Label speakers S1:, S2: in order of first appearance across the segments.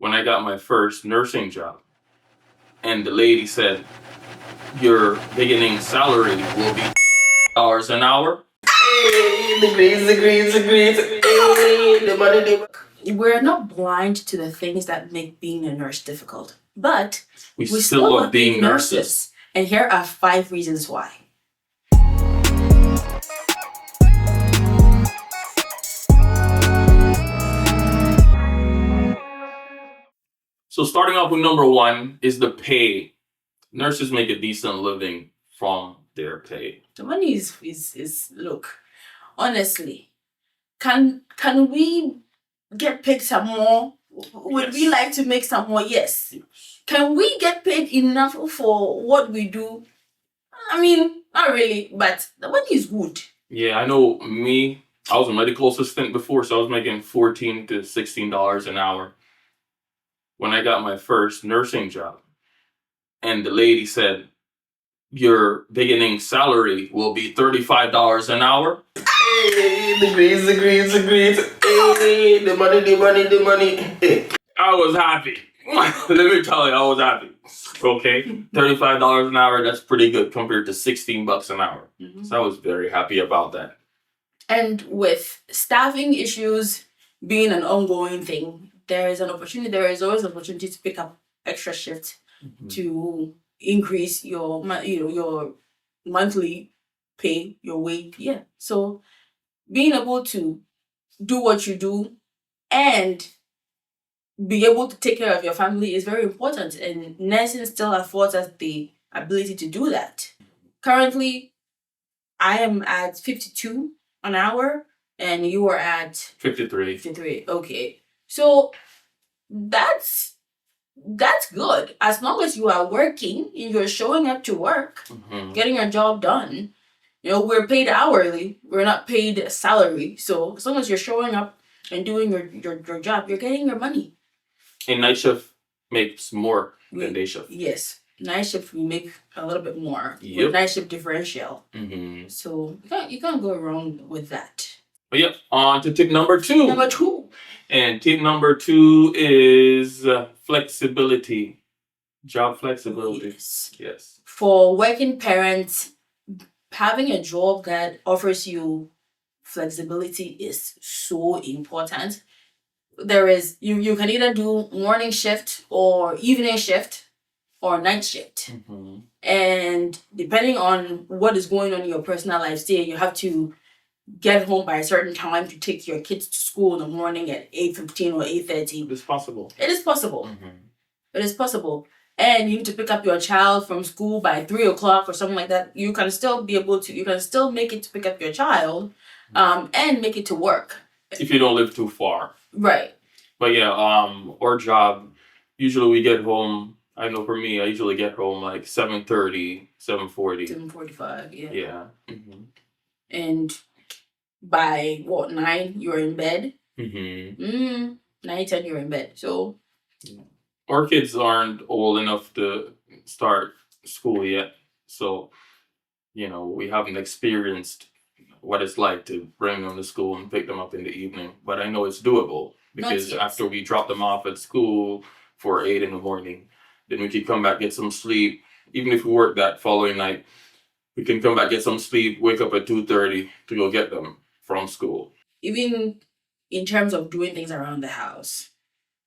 S1: when I got my first nursing job. And the lady said, your beginning salary will be dollars an hour.
S2: Hey, the greens. Hey, the money.
S3: We're not blind to the things that make being a nurse difficult, but
S1: we still love being nurses.
S3: And here are 5 reasons why.
S1: So starting off with number 1 is the pay. Nurses make a decent living from their pay.
S3: The money is look, honestly, can we get paid some more? Would we like to make some more? Yes. Can we get paid enough for what we do? I mean, not really, but the money is good.
S1: Yeah, I know me. I was a medical assistant before, so I was making $14 to $16 an hour when I got my first nursing job. And the lady said, your beginning salary will be $35 an hour.
S2: Hey, the greens. Hey, the money. Hey.
S1: I was happy. Let me tell you, I was happy. Okay, $35 an hour, that's pretty good compared to $16 an hour. Mm-hmm. So I was very happy about that.
S3: And with staffing issues being an ongoing thing, there is always an opportunity to pick up extra shifts to increase your monthly pay, your wage. Yeah. So being able to do what you do and be able to take care of your family is very important, and nursing still affords us the ability to do that. Currently, I am at 52 an hour, and you are at
S1: 53.
S3: 53. Okay, so that's good as long as you are working and you're showing up to work, getting your job done. You know, we're paid hourly. We're not paid salary. So as long as you're showing up and doing your job, you're getting your money.
S1: And night shift makes more than day shift.
S3: Yes. Night shift, we make a little bit more. Yep. With night shift differential. Mm-hmm. So you can't go wrong with that.
S1: But yep, on to tip number 2.
S3: Number 2.
S1: And tip number 2 is flexibility. Job flexibility. Yes.
S3: For working parents, having a job that offers you flexibility is so important. There is, you can either do morning shift or evening shift or night shift. Mm-hmm. And depending on what is going on in your personal life, say you have to get home by a certain time to take your kids to school in the morning at 8:15 or 8:30.
S1: It's possible.
S3: It is possible. Mm-hmm. It is possible. And you need to pick up your child from school by 3 o'clock or something like that. You can still make it to pick up your child, and make it to work.
S1: If you don't live too far.
S3: Right.
S1: But yeah, our job, usually we get home, I know for me, I usually get home like 7:30, 7:40.
S3: 7:45, yeah.
S1: Yeah. Mm-hmm.
S3: And by 9, you're in bed? Mm-hmm. 9, 10, you're in bed. So...
S1: Yeah. Our kids aren't old enough to start school yet. So, we haven't experienced what it's like to bring them to school and pick them up in the evening. But I know it's doable because after we drop them off at school for 8 in the morning, then we can come back, get some sleep. Even if we work that following night, we can come back, get some sleep, wake up at 2:30 to go get them from school.
S3: Even in terms of doing things around the house,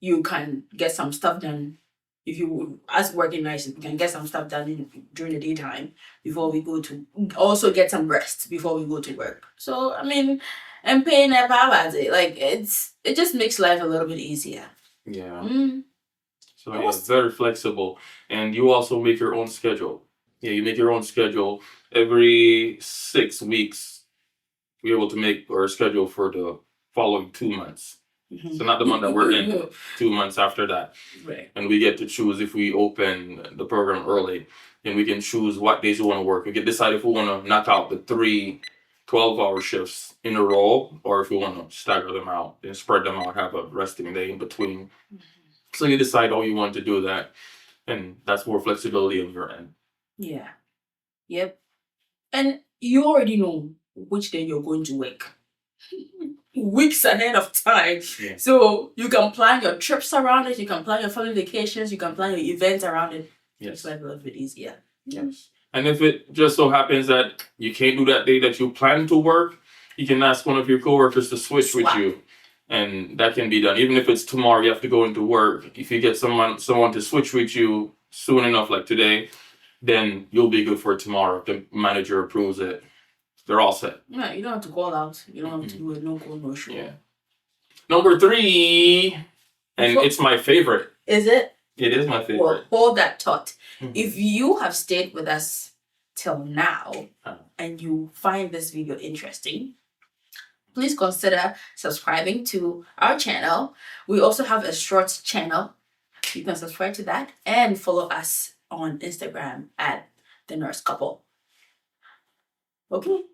S3: you can get some stuff done. If you, as working nights, you can get some stuff done during the daytime before we go to, also get some rest before we go to work. So, I mean, and paying a power, like, it just makes life a little bit easier.
S1: Yeah. So, yeah, it's very flexible. And you also make your own schedule. Yeah, you make your own schedule. Every 6 weeks, we're able to make our schedule for the following 2 months. Mm-hmm. So not the month that we're in, 2 months after that. Right. And we get to choose if we open the program early. And we can choose what days we want to work. We can decide if we want to knock out the 3 12-hour shifts in a row, or if we want to stagger them out and spread them out, have a resting day in between. Mm-hmm. So you decide how you want to do that. And that's more flexibility on your end.
S3: Yeah. Yep. And you already know which day you're going to work. weeks ahead of time.
S1: Yeah.
S3: So you can plan your trips around it, you can plan your family vacations, you can plan your events around it.
S1: Yes.
S3: It's like a little bit easier.
S1: Yes. And if it just so happens that you can't do that day that you plan to work, you can ask one of your coworkers to switch with you. And that can be done. Even if it's tomorrow, you have to go into work. If you get someone to switch with you soon enough, like today, then you'll be good for tomorrow. If the manager approves it, they're all set.
S3: Yeah, you don't have to call out. You don't have to do a no call, no show.
S1: Yeah. Number 3, and it's my favorite.
S3: Is it?
S1: It is my favorite.
S3: Well, hold that thought. If you have stayed with us till now and you find this video interesting, please consider subscribing to our channel. We also have a shorts channel. You can subscribe to that and follow us on Instagram at The Nurse Couple. Okay.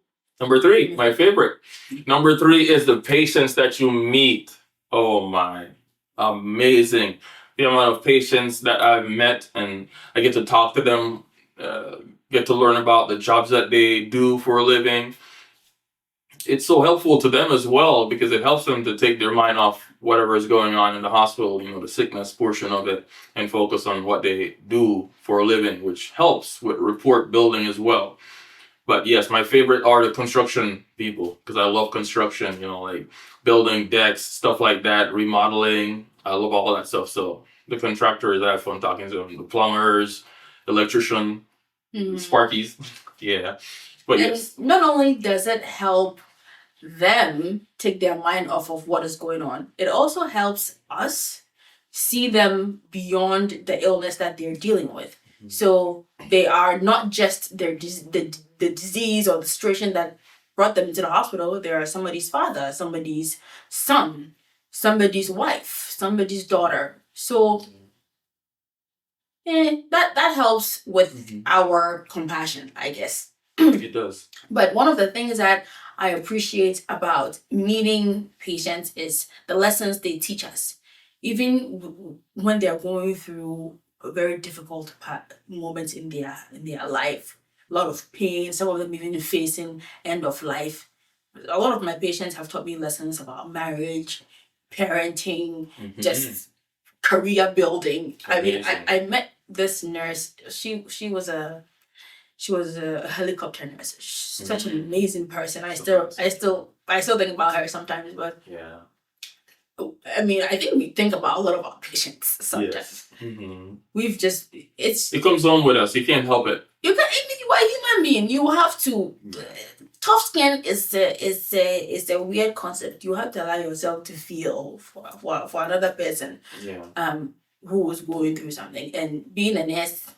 S1: Number 3, my favorite. Number 3 is the patients that you meet. Oh my, amazing. The amount of patients that I've met, and I get to talk to them, get to learn about the jobs that they do for a living. It's so helpful to them as well because it helps them to take their mind off whatever is going on in the hospital, the sickness portion of it, and focus on what they do for a living, which helps with report building as well. But yes, my favorite are the construction people because I love construction, like building decks, stuff like that, remodeling. I love all that stuff. So the contractors, I have fun talking to them, the plumbers, electrician, Sparkies. Yeah. But yes.
S3: Not only does it help them take their mind off of what is going on, it also helps us see them beyond the illness that they're dealing with. So they are not just the disease or the situation that brought them into the hospital. They are somebody's father, somebody's son, somebody's wife, somebody's daughter. So that helps with our compassion, I guess.
S1: It does.
S3: But one of the things that I appreciate about meeting patients is the lessons they teach us. Even when they're going through a very difficult moments in their life, a lot of pain, some of them even facing end of life. A lot of my patients have taught me lessons about marriage, parenting, just career building.
S1: Amazing.
S3: I mean, I met this nurse. She was a helicopter nurse. She's such an amazing person. I still think about her sometimes, but
S1: yeah.
S3: I mean, I think we think about a lot of our patients sometimes.
S1: Yes.
S3: We've just
S1: it comes on with us. You can't help it.
S3: You can. I mean, you are a human being. You have to. Tough skin is a weird concept. You have to allow yourself to feel for another person.
S1: Yeah.
S3: Who is going through something, and being a nurse,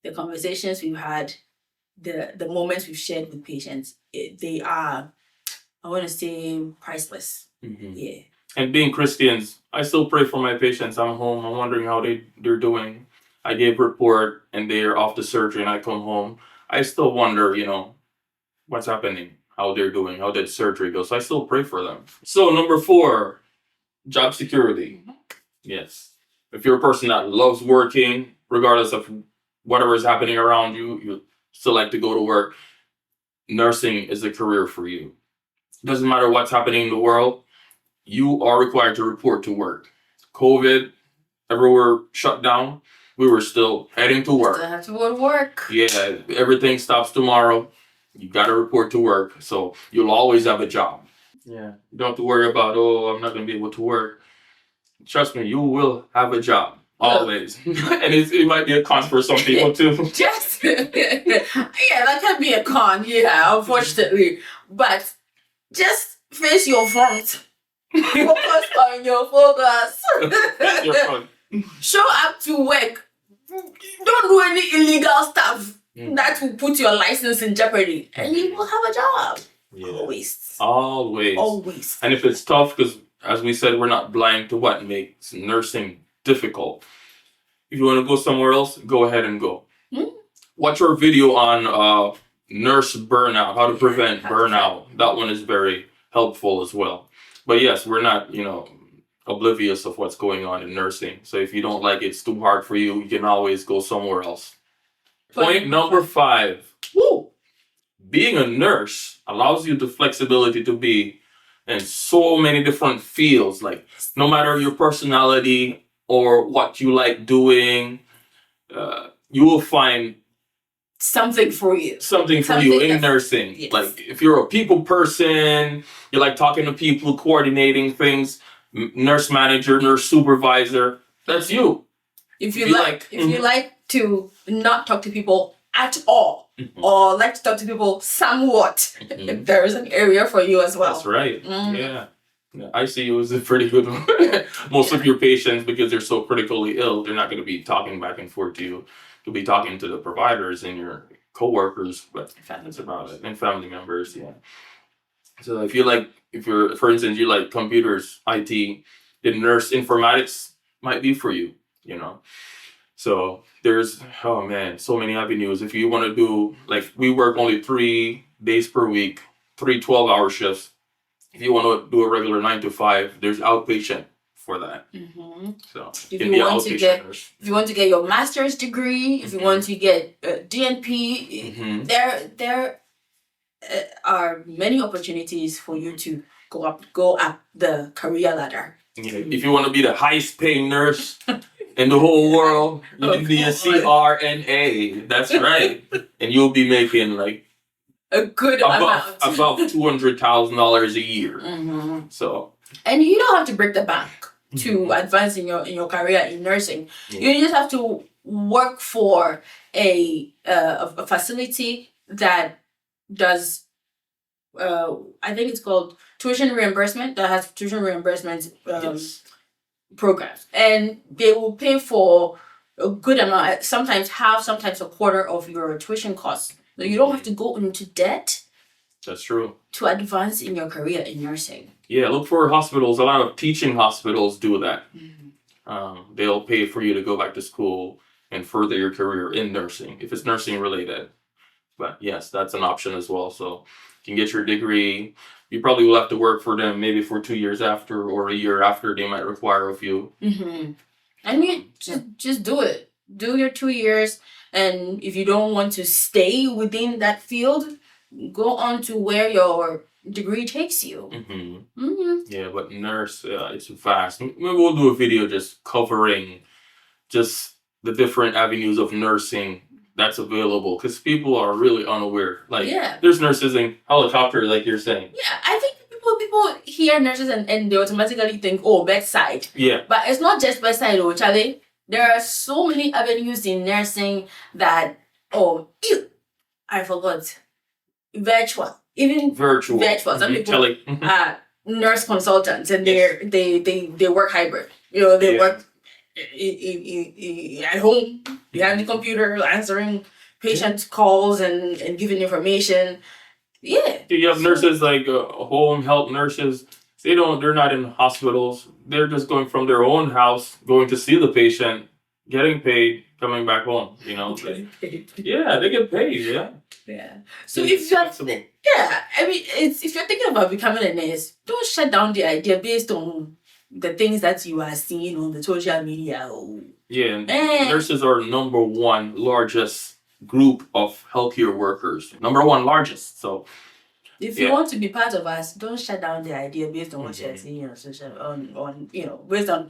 S3: the conversations we've had, the moments we've shared with patients, they are, I want to say, priceless. Yeah.
S1: And being Christians, I still pray for my patients. I'm home. I'm wondering how they're doing. I gave a report and they're off to surgery and I come home. I still wonder, what's happening, how they're doing, how did surgery go. So I still pray for them. So number 4, job security. Yes. If you're a person that loves working, regardless of whatever is happening around you, you still like to go to work, nursing is a career for you. Doesn't matter what's happening in the world, you are required to report to work. COVID, everywhere shut down, we were still heading to work.
S3: Still have to go to work.
S1: Yeah, everything stops tomorrow. You got to report to work. So you'll always have a job. Yeah. You don't have to worry about, I'm not going to be able to work. Trust me, you will have a job. Always. And it might be a con for some people too.
S3: Just, yeah, that can be a con, yeah, unfortunately. But just face your front. Focus on your focus. Show up to work. Don't do any illegal stuff that will put your license in jeopardy. And you will have a job. Yeah.
S1: Always. And if it's tough, because as we said, we're not blind to what makes nursing difficult. If you want to go somewhere else, go ahead and go. Watch our video on nurse burnout, how to prevent burnout. That one is very helpful as well. But yes, we're not, oblivious of what's going on in nursing. So if you don't like it's too hard for you, you can always go somewhere else. Point number 5. Being a nurse allows you the flexibility to be and so many different fields. Like no matter your personality or what you like doing, you will find
S3: something for you.
S1: Something for you in nursing.
S3: Yes.
S1: Like if you're a people person, you like talking to people, coordinating things, nurse manager, nurse supervisor, that's you.
S3: If you like to not talk to people at all, or like to talk to people somewhat, there is an area for you as well.
S1: That's right. Yeah. ICU is a pretty good one. Most of your patients, because they're so critically ill, they're not going to be talking back and forth to you. You'll be talking to the providers and your coworkers, but that's about it. And family members, yeah. So if you're, for instance, you like computers, IT, then nurse informatics might be for you, you know. So there's, oh man, so many avenues. If you want to do, like, we work only 3 days per week, 3 12-hour shifts. If you want to do a regular 9 to 5, there's outpatient for that. So
S3: if you want to get your master's degree, if you want to get DNP, there are many opportunities for you to go up the career ladder.
S1: If you want to be the highest paying nurse in the whole world, you can be a CRNA. That's right, and you'll be making like
S3: a good amount,
S1: about $200,000 a year. So,
S3: and you don't have to break the bank to advance in your career in nursing. You just have to work for a facility that does I think it's called tuition reimbursement, that has tuition reimbursement programs, and they will pay for a good amount, sometimes half, sometimes a quarter of your tuition costs. So you don't have to go into debt.
S1: That's true.
S3: To advance in your career in nursing.
S1: Yeah, look for hospitals. A lot of teaching hospitals do that. They'll pay for you to go back to school and further your career in nursing, if it's nursing related. But yes, that's an option as well. So you can get your degree. You probably will have to work for them maybe for 2 years after, or a year after. They might require of you.
S3: And you just do it. Do your 2 years. And if you don't want to stay within that field, go on to where your degree takes you.
S1: Yeah, but nurse, it's vast. Maybe we'll do a video just covering just the different avenues of nursing that's available, because people are really unaware. Like, there's nurses in helicopter, like you're saying.
S3: Yeah, I think people hear nurses and they automatically think, oh, bedside.
S1: Yeah.
S3: But it's not just bedside, oh, Charlie. There are so many avenues in nursing that, I forgot. Virtual. Even virtual. Some people are nurse consultants, and they work hybrid. They work at home behind the computer, answering patient calls and giving information. Yeah.
S1: You have nurses like home health nurses. They're not in hospitals. They're just going from their own house, going to see the patient, getting paid, coming back home. Yeah, they get paid.
S3: Yeah. So if you're thinking about becoming a nurse, don't shut down the idea based on the things that you are seeing on the social media.
S1: Yeah, nurses are number 1 largest group of healthcare workers. Number 1 largest. So
S3: if you want to be part of us, don't shut down the idea based on what you're seeing on social, based on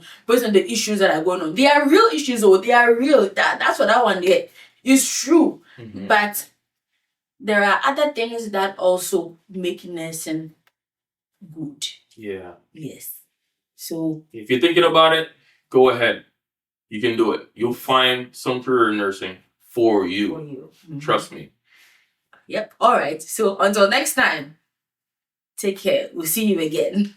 S3: the issues that are going on. They are real issues, they are real. That's what I want to get. It's true, but there are other things that also make nursing good.
S1: Yeah.
S3: Yes. So
S1: if you're thinking about it, go ahead. You can do it. You'll find some career in nursing for you. Trust me.
S3: Yep. All right. So until next time, take care. We'll see you again.